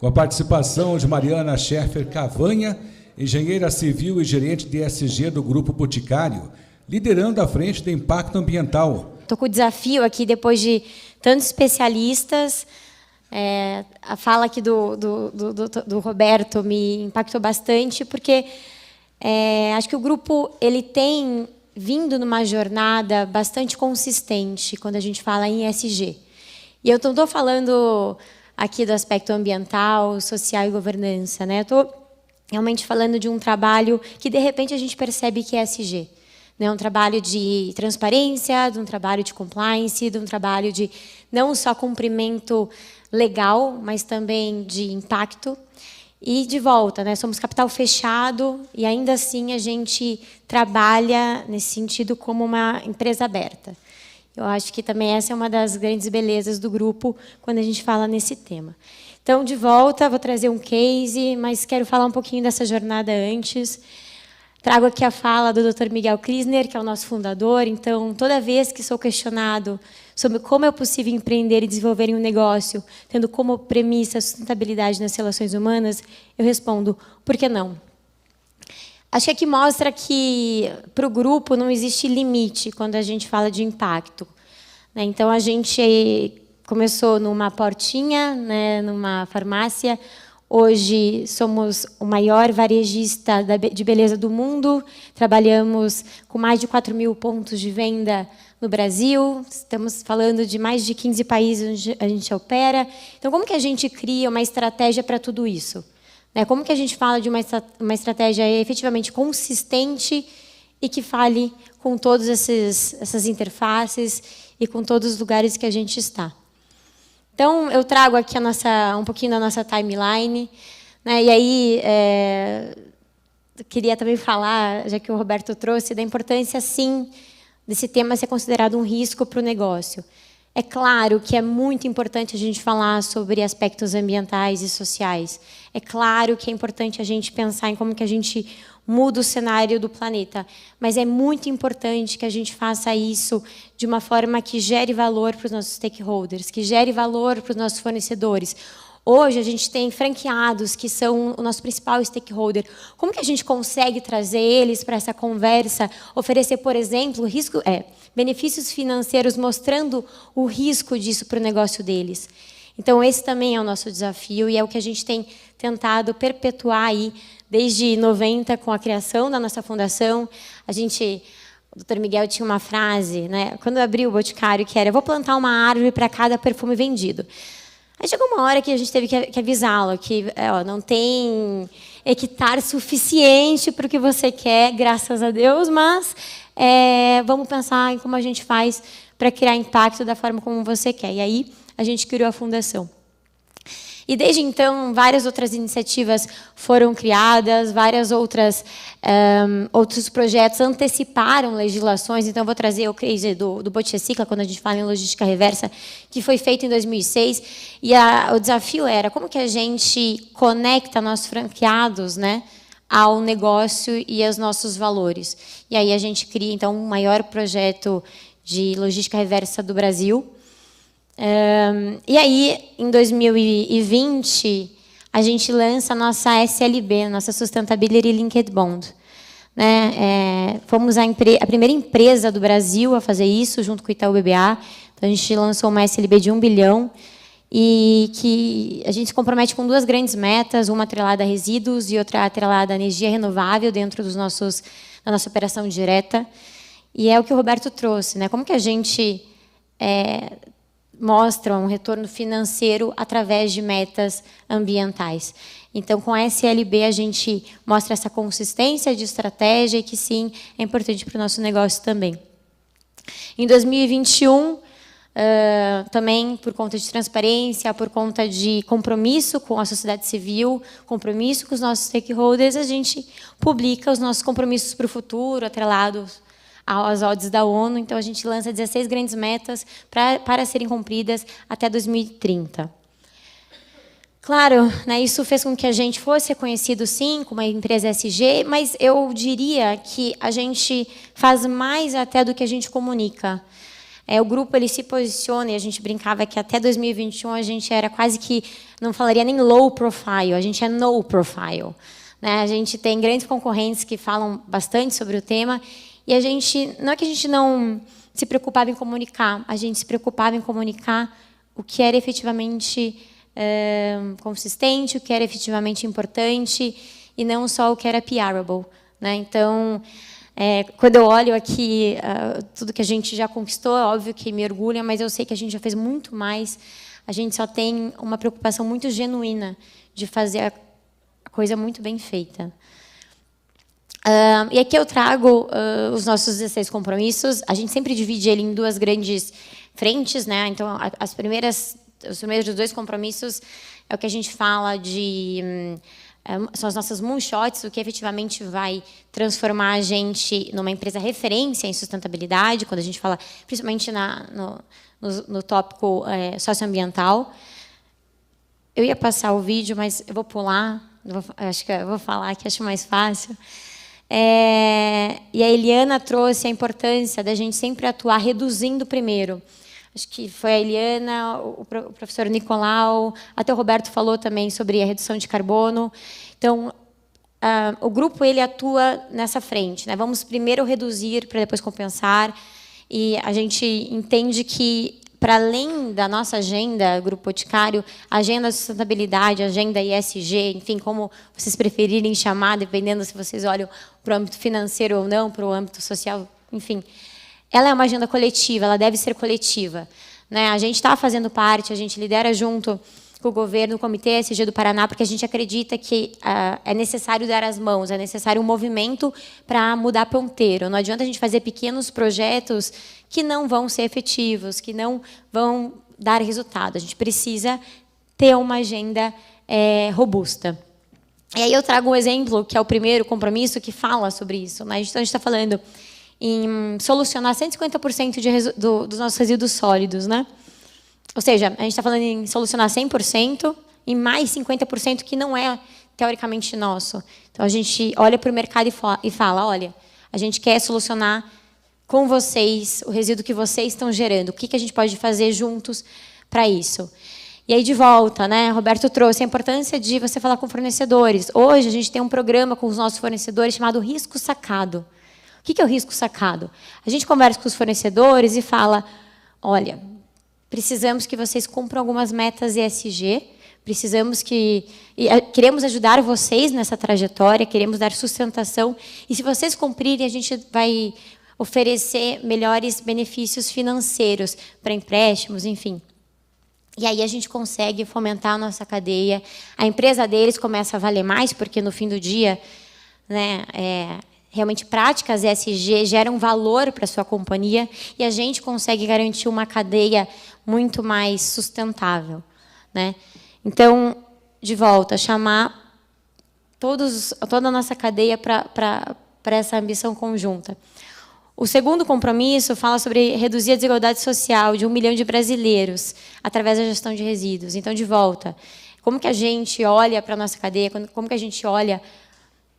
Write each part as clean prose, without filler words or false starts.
com a participação de Mariana Scherfer Cavanha, engenheira civil e gerente de ESG do Grupo Boticário, liderando a frente do impacto ambiental. Estou com o desafio aqui, depois de tantos especialistas, a fala aqui do Roberto me impactou bastante, porque acho que o grupo ele tem vindo numa jornada bastante consistente quando a gente fala em ESG. E eu não estou falando aqui do aspecto ambiental, social e governança, né? Eu estou realmente falando de um trabalho que, de repente, a gente percebe que é ESG. Né? Um trabalho de transparência, de um trabalho de compliance, de um trabalho de não só cumprimento legal, mas também de impacto. E, de volta, né? Somos capital fechado e, ainda assim, a gente trabalha nesse sentido como uma empresa aberta. Eu acho que também essa é uma das grandes belezas do grupo quando a gente fala nesse tema. Então, de volta, vou trazer um case, mas quero falar um pouquinho dessa jornada antes. Trago aqui a fala do Dr. Miguel Krisner, que é o nosso fundador. Então, toda vez que sou questionado sobre como é possível empreender e desenvolver um negócio, tendo como premissa a sustentabilidade nas relações humanas, eu respondo, por que não? Acho que aqui mostra que, para o grupo, não existe limite quando a gente fala de impacto. Então, a gente começou numa portinha, né, numa farmácia. Hoje, somos o maior varejista de beleza do mundo. Trabalhamos com mais de 4.000 pontos de venda no Brasil. Estamos falando de mais de 15 países onde a gente opera. Então, como que a gente cria uma estratégia para tudo isso? Como que a gente fala de uma estratégia efetivamente consistente e que fale com todas essas interfaces e com todos os lugares que a gente está? Então, eu trago aqui um pouquinho da nossa timeline. Né? E aí, eu queria também falar, já que o Roberto trouxe, da importância, sim, desse tema ser considerado um risco para o negócio. É claro que é muito importante a gente falar sobre aspectos ambientais e sociais. É claro que é importante a gente pensar em como que a gente muda o cenário do planeta. Mas é muito importante que a gente faça isso de uma forma que gere valor para os nossos stakeholders, que gere valor para os nossos fornecedores. Hoje, a gente tem franqueados, que são o nosso principal stakeholder. Como que a gente consegue trazer eles para essa conversa, oferecer, por exemplo, benefícios financeiros, mostrando o risco disso para o negócio deles? Então, esse também é o nosso desafio e é o que a gente tem tentado perpetuar aí desde 90, com a criação da nossa fundação. O Dr. Miguel tinha uma frase, né, quando abriu o Boticário, que era: eu vou plantar uma árvore para cada perfume vendido. Aí chegou uma hora que a gente teve que avisá-lo que não tem hectare suficiente para o que você quer, graças a Deus, mas vamos pensar em como a gente faz para criar impacto da forma como você quer. E aí a gente criou a fundação. E desde então, várias outras iniciativas foram criadas, outros projetos anteciparam legislações. Então, eu vou trazer o case do Boticecicla, quando a gente fala em logística reversa, que foi feito em 2006. E o desafio era como que a gente conecta nossos franqueados, né, ao negócio e aos nossos valores. E aí a gente cria, então, o maior projeto de logística reversa do Brasil. E aí, em 2020, a gente lança a nossa SLB, nossa Sustainability Linked Bond. Né? Fomos a primeira empresa do Brasil a fazer isso, junto com o Itaú BBA. Então, a gente lançou uma SLB de 1 bilhão, e que a gente se compromete com duas grandes metas, uma atrelada a resíduos e outra atrelada a energia renovável dentro da nossa operação direta. E é o que o Roberto trouxe. Né? Como que a gente mostra um retorno financeiro através de metas ambientais? Então, com a SLB, a gente mostra essa consistência de estratégia e que, sim, é importante para o nosso negócio também. Em 2021, também, por conta de transparência, por conta de compromisso com a sociedade civil, compromisso com os nossos stakeholders, a gente publica os nossos compromissos para o futuro, atrelados às ODS da ONU. Então, a gente lança 16 grandes metas para serem cumpridas até 2030. Claro, né, isso fez com que a gente fosse reconhecido, sim, como uma empresa ESG, mas eu diria que a gente faz mais até do que a gente comunica. o grupo ele se posiciona, e a gente brincava que até 2021 a gente era quase que, não falaria nem low profile, a gente é no profile. Né? A gente tem grandes concorrentes que falam bastante sobre o tema, e a gente, não é que a gente não se preocupava em comunicar, a gente se preocupava em comunicar o que era efetivamente consistente, o que era efetivamente importante, e não só o que era PRable. Né? Então, quando eu olho aqui tudo que a gente já conquistou, é óbvio que me orgulha, mas eu sei que a gente já fez muito mais. A gente só tem uma preocupação muito genuína de fazer a coisa muito bem feita. E aqui eu trago os nossos 16 compromissos. A gente sempre divide ele em duas grandes frentes. Né? Então, os primeiros 2 compromissos é o que a gente fala de... são as nossas moonshots, o que efetivamente vai transformar a gente numa empresa referência em sustentabilidade, quando a gente fala, principalmente no tópico socioambiental. Eu ia passar o vídeo, mas eu vou pular, acho que eu vou falar que acho mais fácil. E a Eliana trouxe a importância da gente sempre atuar reduzindo primeiro. Acho que foi a Eliana, o professor Nicolau, até o Roberto falou também sobre a redução de carbono. Então, o grupo ele atua nessa frente. Né? Vamos primeiro reduzir para depois compensar. E a gente entende que, para além da nossa agenda, Grupo Boticário, a agenda de sustentabilidade, a agenda ESG, enfim, como vocês preferirem chamar, dependendo se vocês olham para o âmbito financeiro ou não, para o âmbito social, enfim, ela é uma agenda coletiva, ela deve ser coletiva. Né? A gente está fazendo parte, a gente lidera junto com o governo, o Comitê ESG do Paraná, porque a gente acredita que é necessário dar as mãos, é necessário um movimento para mudar ponteiro. Não adianta a gente fazer pequenos projetos que não vão ser efetivos, que não vão dar resultado. A gente precisa ter uma agenda robusta. E aí eu trago um exemplo, que é o primeiro compromisso, que fala sobre isso. Né? Então, a gente está falando em solucionar 150% dos nossos resíduos sólidos. Né? Ou seja, a gente está falando em solucionar 100% e mais 50% que não é, teoricamente, nosso. Então, a gente olha para o mercado e fala, olha, a gente quer solucionar com vocês o resíduo que vocês estão gerando. O que a gente pode fazer juntos para isso? E aí, de volta, né, Roberto trouxe a importância de você falar com fornecedores. Hoje, a gente tem um programa com os nossos fornecedores chamado Risco Sacado. O que é o risco sacado? A gente conversa com os fornecedores e fala, olha, precisamos que vocês cumpram algumas metas ESG, queremos ajudar vocês nessa trajetória, queremos dar sustentação, e se vocês cumprirem, a gente vai oferecer melhores benefícios financeiros para empréstimos, enfim. E aí a gente consegue fomentar a nossa cadeia, a empresa deles começa a valer mais, porque no fim do dia, né, realmente práticas ESG geram valor para a sua companhia e a gente consegue garantir uma cadeia muito mais sustentável. Né? Então, de volta, chamar toda a nossa cadeia para essa ambição conjunta. O segundo compromisso fala sobre reduzir a desigualdade social de 1 milhão de brasileiros através da gestão de resíduos. Então, de volta, como que a gente olha para a nossa cadeia, como que a gente olha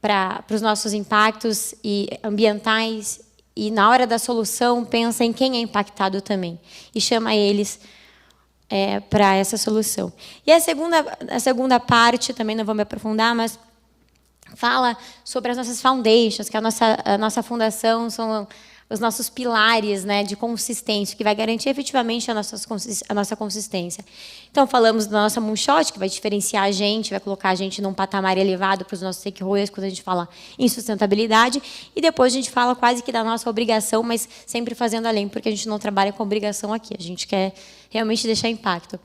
para os nossos impactos ambientais e, na hora da solução, pensa em quem é impactado também e chama eles para essa solução. E a segunda parte, também não vou me aprofundar, mas fala sobre as nossas foundations, que a nossa fundação são os nossos pilares, né, de consistência, que vai garantir efetivamente a nossa consistência. Então, falamos da nossa moonshot, que vai diferenciar a gente, vai colocar a gente num patamar elevado para os nossos stakeholders quando a gente fala em sustentabilidade, e depois a gente fala quase que da nossa obrigação, mas sempre fazendo além, porque a gente não trabalha com obrigação aqui, a gente quer realmente deixar impacto.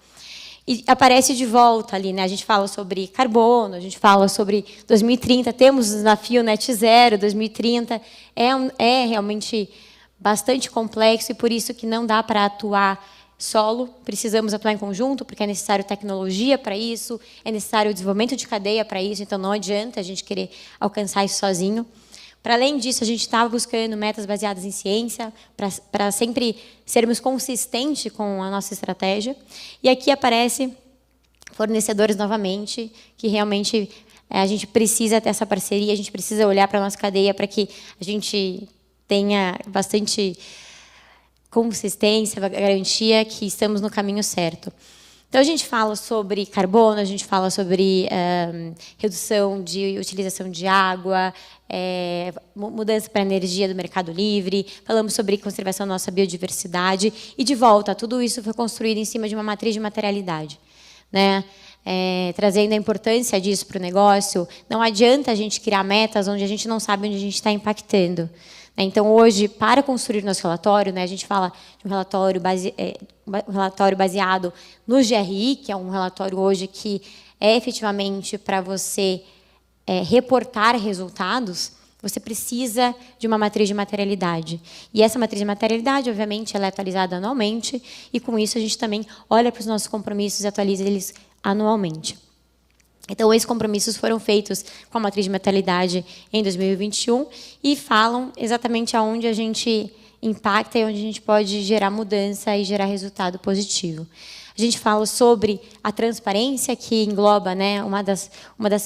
E aparece de volta ali, né? A gente fala sobre carbono, a gente fala sobre 2030, temos o desafio Net Zero, 2030, é realmente bastante complexo e por isso que não dá para atuar solo, precisamos atuar em conjunto, porque é necessário tecnologia para isso, é necessário o desenvolvimento de cadeia para isso, então não adianta a gente querer alcançar isso sozinho. Para além disso, a gente está buscando metas baseadas em ciência, para sempre sermos consistentes com a nossa estratégia. E aqui aparece fornecedores novamente, que realmente a gente precisa ter essa parceria, a gente precisa olhar para a nossa cadeia para que a gente tenha bastante consistência, a garantia que estamos no caminho certo. Então, a gente fala sobre carbono, a gente fala sobre redução de utilização de água, mudança para a energia do mercado livre, falamos sobre conservação da nossa biodiversidade, e, de volta, tudo isso foi construído em cima de uma matriz de materialidade, né? Trazendo a importância disso para o negócio. Não adianta a gente criar metas onde a gente não sabe onde a gente está impactando. Então, hoje, para construir nosso relatório, né, a gente fala de um relatório baseado no GRI, que é um relatório hoje que é efetivamente para você reportar resultados, você precisa de uma matriz de materialidade. E essa matriz de materialidade, obviamente, ela é atualizada anualmente, e, com isso, a gente também olha para os nossos compromissos e atualiza eles anualmente. Então, esses compromissos foram feitos com a matriz de materialidade em 2021 e falam exatamente aonde a gente impacta e onde a gente pode gerar mudança e gerar resultado positivo. A gente fala sobre a transparência, que engloba, né, uma das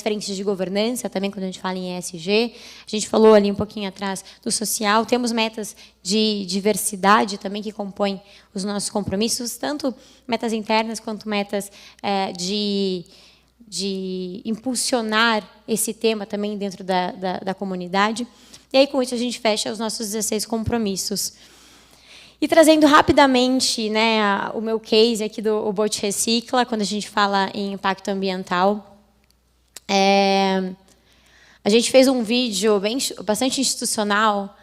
frentes de governança, também quando a gente fala em ESG. A gente falou ali um pouquinho atrás do social. Temos metas de diversidade também que compõem os nossos compromissos, tanto metas internas quanto metas de impulsionar esse tema também dentro da comunidade. E aí, com isso, a gente fecha os nossos 16 compromissos. E trazendo rapidamente, né, o meu case aqui do Bote Recicla, quando a gente fala em impacto ambiental. A gente fez um vídeo bastante institucional,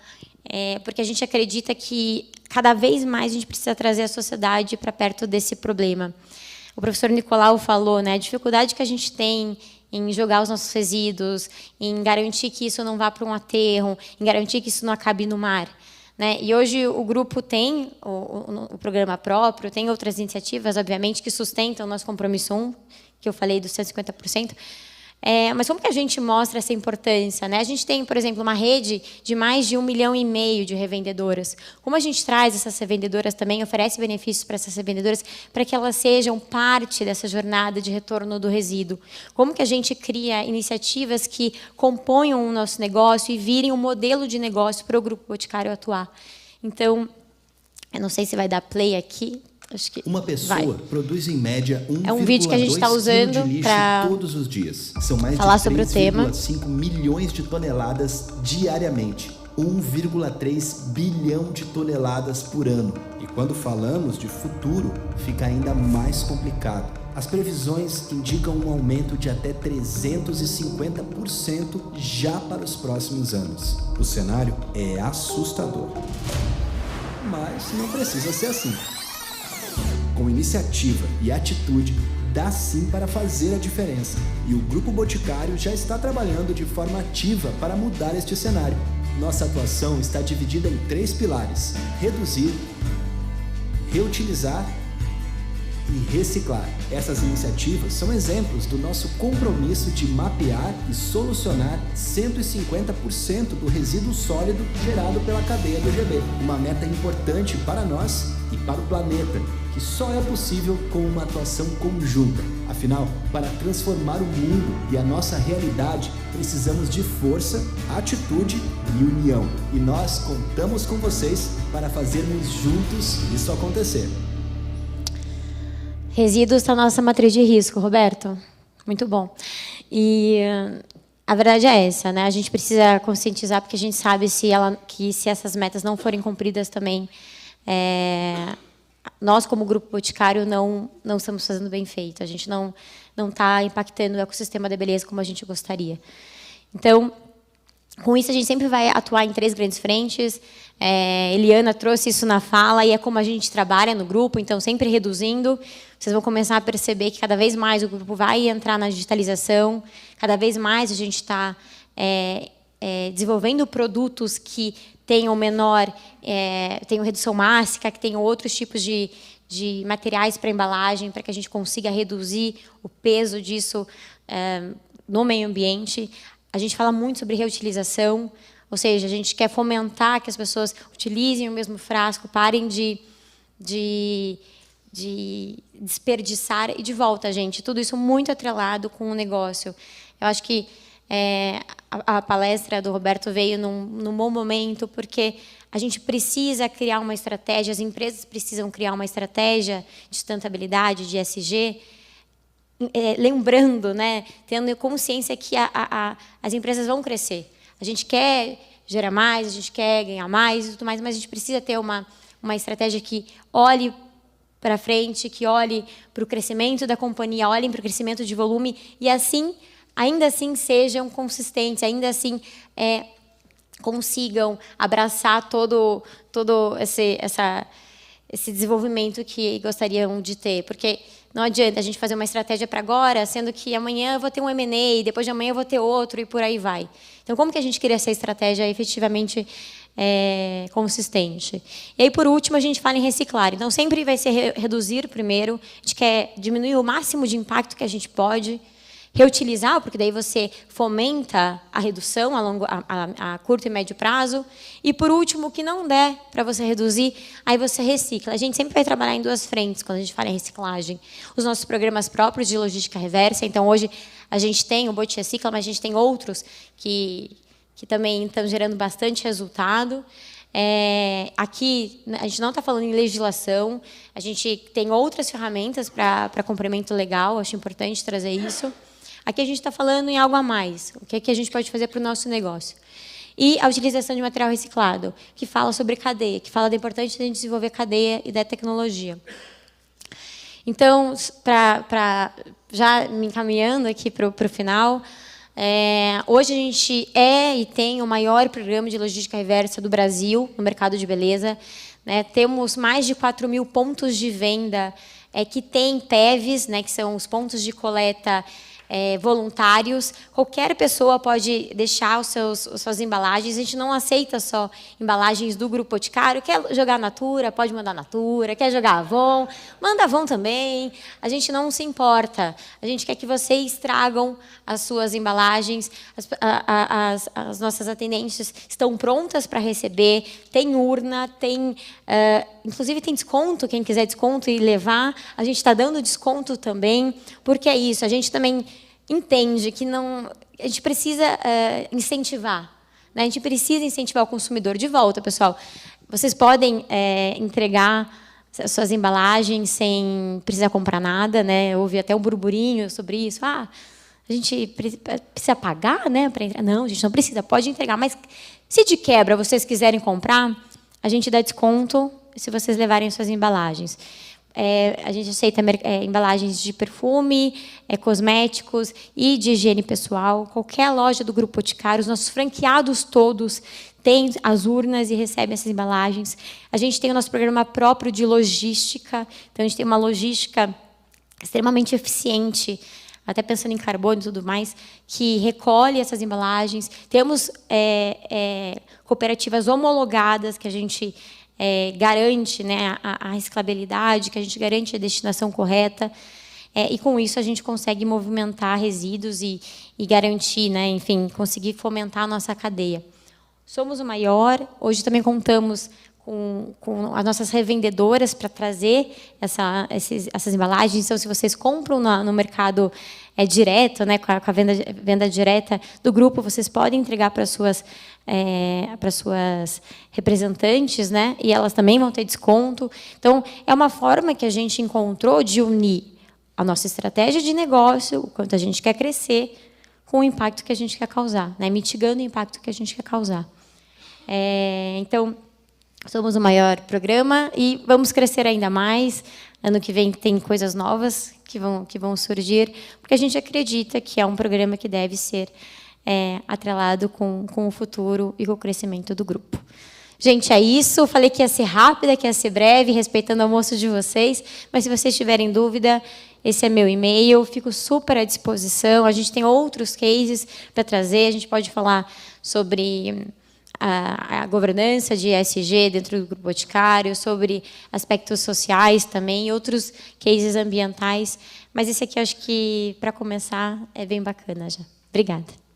porque a gente acredita que, cada vez mais, a gente precisa trazer a sociedade para perto desse problema. O professor Nicolau falou, né, a dificuldade que a gente tem em jogar os nossos resíduos, em garantir que isso não vá para um aterro, em garantir que isso não acabe no mar, né? E hoje o grupo tem o programa próprio, tem outras iniciativas, obviamente, que sustentam o nosso compromisso 1, que eu falei dos 150%. Mas como que a gente mostra essa importância, né? A gente tem, por exemplo, uma rede de mais de 1,5 milhão de revendedoras. Como a gente traz essas revendedoras também, oferece benefícios para essas revendedoras, para que elas sejam parte dessa jornada de retorno do resíduo? Como que a gente cria iniciativas que componham o nosso negócio e virem um modelo de negócio para o Grupo Boticário atuar? Então, eu não sei se vai dar play aqui. Acho que uma pessoa produz em média 1,2 um vídeo que a gente está usando para todos os dias. São mais falar de sobre o tema. 3,5 milhões de toneladas diariamente. 1,3 bilhão de toneladas por ano. E quando falamos de futuro, fica ainda mais complicado. As previsões indicam um aumento de até 350% já para os próximos anos. O cenário é assustador. Mas não precisa ser assim. Com iniciativa e atitude, dá sim para fazer a diferença. E o Grupo Boticário já está trabalhando de forma ativa para mudar este cenário. Nossa atuação está dividida em 3 pilares: reduzir, reutilizar e reciclar. Essas iniciativas são exemplos do nosso compromisso de mapear e solucionar 150% do resíduo sólido gerado pela cadeia do GB. Uma meta importante para nós e para o planeta, que só é possível com uma atuação conjunta. Afinal, para transformar o mundo e a nossa realidade, precisamos de força, atitude e união. E nós contamos com vocês para fazermos juntos isso acontecer. Resíduos está na nossa matriz de risco, Roberto. Muito bom. E a verdade é essa, né? A gente precisa conscientizar, porque a gente sabe que se essas metas não forem cumpridas também, nós, como Grupo Boticário, não estamos fazendo bem feito. A gente não está impactando o ecossistema da beleza como a gente gostaria. Então, com isso, a gente sempre vai atuar em 3 grandes frentes. Eliana trouxe isso na fala, e é como a gente trabalha no grupo, então, sempre reduzindo. Vocês vão começar a perceber que, cada vez mais, o grupo vai entrar na digitalização, cada vez mais a gente está desenvolvendo produtos que tenham tenham redução mássica, que tenham outros tipos de materiais para embalagem, para que a gente consiga reduzir o peso disso no meio ambiente. A gente fala muito sobre reutilização, ou seja, a gente quer fomentar que as pessoas utilizem o mesmo frasco, parem de desperdiçar. E, de volta, gente, tudo isso muito atrelado com o negócio. Eu acho que a palestra do Roberto veio num bom momento, porque a gente precisa criar uma estratégia, as empresas precisam criar uma estratégia de sustentabilidade, de ESG, lembrando, né, tendo consciência que as empresas vão crescer. A gente quer gerar mais, a gente quer ganhar mais e tudo mais, mas a gente precisa ter uma estratégia que olhe para frente, que olhe para o crescimento da companhia, olhem para o crescimento de volume e, assim, ainda assim, sejam consistentes, ainda assim consigam abraçar todo esse desenvolvimento que gostariam de ter. Porque não adianta a gente fazer uma estratégia para agora, sendo que amanhã eu vou ter um M&A, depois de amanhã eu vou ter outro, e por aí vai. Então, como que a gente cria essa estratégia efetivamente consistente? E aí, por último, a gente fala em reciclar. Então, sempre vai ser reduzir primeiro. A gente quer diminuir o máximo de impacto que a gente pode. Reutilizar, porque daí você fomenta a redução a curto e médio prazo. E, por último, o que não der para você reduzir, aí você recicla. A gente sempre vai trabalhar em duas frentes quando a gente fala em reciclagem. Os nossos programas próprios de logística reversa. Então, hoje, a gente tem o Bot Recicla, mas a gente tem outros que também estão gerando bastante resultado. Aqui, a gente não está falando em legislação, a gente tem outras ferramentas para complemento legal, acho importante trazer isso. Aqui a gente está falando em algo a mais, o que é que a gente pode fazer para o nosso negócio. E a utilização de material reciclado, que fala sobre cadeia, que fala da importância de a gente desenvolver cadeia e da tecnologia. Então, já me encaminhando aqui para o final, hoje a gente e tem o maior programa de logística reversa do Brasil, no mercado de beleza. Né? Temos mais de 4.000 pontos de venda que têm PEVs, né, que são os pontos de coleta voluntários. Qualquer pessoa pode deixar suas embalagens. A gente não aceita só embalagens do Grupo Boticário. Quer jogar Natura, pode mandar Natura. Quer jogar Avon, manda Avon também. A gente não se importa. A gente quer que vocês tragam as suas embalagens. As nossas atendentes estão prontas para receber. Tem urna, inclusive tem desconto, quem quiser desconto e levar. A gente está dando desconto também, porque é isso. A gente também entende que a gente precisa incentivar. Né? A gente precisa incentivar o consumidor. De volta, pessoal. Vocês podem entregar as suas embalagens sem precisar comprar nada. Né? Houve até um burburinho sobre isso. A gente precisa pagar, né, para entrar? Não, a gente não precisa. Pode entregar. Mas, se de quebra vocês quiserem comprar, a gente dá desconto se vocês levarem suas embalagens. A gente aceita embalagens de perfume, cosméticos e de higiene pessoal. Qualquer loja do Grupo Boticário, os nossos franqueados todos têm as urnas e recebem essas embalagens. A gente tem o nosso programa próprio de logística. Então, a gente tem uma logística extremamente eficiente, até pensando em carbono e tudo mais, que recolhe essas embalagens. Temos cooperativas homologadas que a gente garante, né, a reciclabilidade, que a gente garante a destinação correta, e com isso a gente consegue movimentar resíduos e garantir, né, enfim, conseguir fomentar a nossa cadeia. Somos o maior, hoje também contamos com as nossas revendedoras para trazer essas embalagens. Então, se vocês compram no mercado direto, né, com a venda direta do grupo, vocês podem entregar para suas representantes, né, e elas também vão ter desconto. Então, é uma forma que a gente encontrou de unir a nossa estratégia de negócio, o quanto a gente quer crescer, com o impacto que a gente quer causar, né, mitigando o impacto que a gente quer causar. Então, somos o maior programa e vamos crescer ainda mais. Ano que vem tem coisas novas que vão surgir, porque a gente acredita que é um programa que deve ser atrelado com o futuro e com o crescimento do grupo. Gente, é isso. Falei que ia ser rápida, que ia ser breve, respeitando o almoço de vocês, mas se vocês tiverem dúvida, esse é meu e-mail, fico super à disposição. A gente tem outros cases para trazer, a gente pode falar sobre a governança de ESG dentro do Grupo Boticário, sobre aspectos sociais também, outros cases ambientais. Mas esse aqui, acho que, para começar, é bem bacana já. Obrigada.